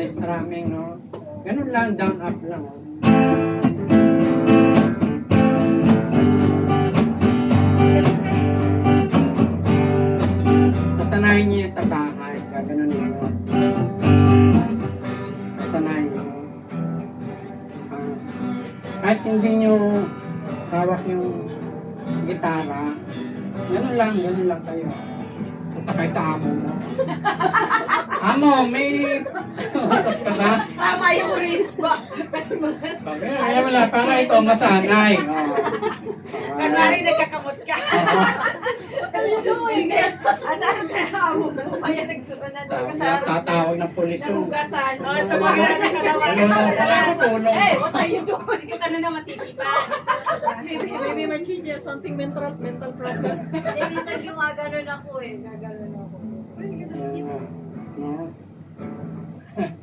strumming, no? Ganun lang, down, up lang, oh. Kasanayin niyo yan sa bahay, gaganon niyo. Kasanayin niyo. Kahit hindi niyo hawak yung gitara, ganun lang kayo. Punta kayo sa amo mo. Amo, may utos ka ba? Tama yung ribs ba? Kasi mga... Kaya wala, para ito masanay. Oh. Kanari nagkakamot ka. Hindi. Asahan ka na amo mo. Kaya nagsuot na doon. Tatawag ng pulis yung... Nahugasan. O, sa mga nakalawa. Kasama na lang. Tulong. Hey, what are you doing? Hindi ka na matitipan. Maybe my chichi has something mental problem. Hindi, minsan gumagano ako eh. Gagano ako. Ayan nga. No?